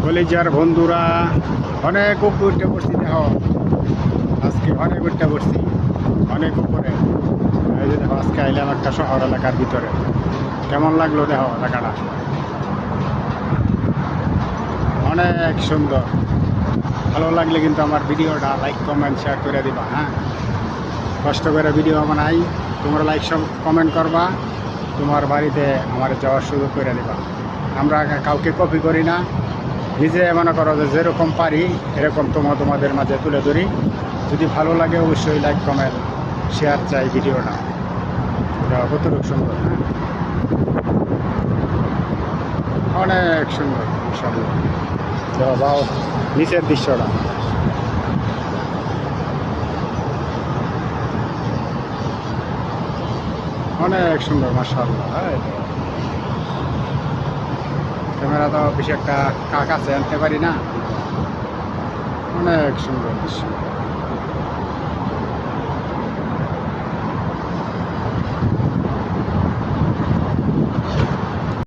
কলেজার বন্ধুরা অনেক উপরে পড়ছি, দেখো আজকে অনেক উঠতে পড়ছি, অনেক উপরে। এই যে দেখো আজকে আইলাম একটা শহর এলাকার ভিতরে। কেমন লাগলো দেখো এলাকাটা, অনেক সুন্দর। ভালো লাগলে কিন্তু আমার ভিডিওটা লাইক কমেন্ট শেয়ার করে দিবা। হ্যাঁ, কষ্ট করে ভিডিও বানাই, তোমরা লাইক সব কমেন্ট করবা, তোমার বাড়িতে আমার যাওয়ার সুযোগ করে দিবা। আমরা কাউকে কপি করি না, নিজে মনে করো যে যেরকম পারি এরকম তোমাদের মাঝে তুলে ধরি। যদি ভালো লাগে অবশ্যই লাইক কমেন্ট শেয়ার চাই ভিডিওটা। এটা কতটুকু সুন্দর, হ্যাঁ অনেক সুন্দর ইনশাআল্লাহ। বাও নিচের দৃশ্যটা অনেক সুন্দর মাশাআল্লাহ। ক্যামেরা তো বেশি একটা কাছে আনতে পারি না, অনেক সুন্দর দৃশ্য।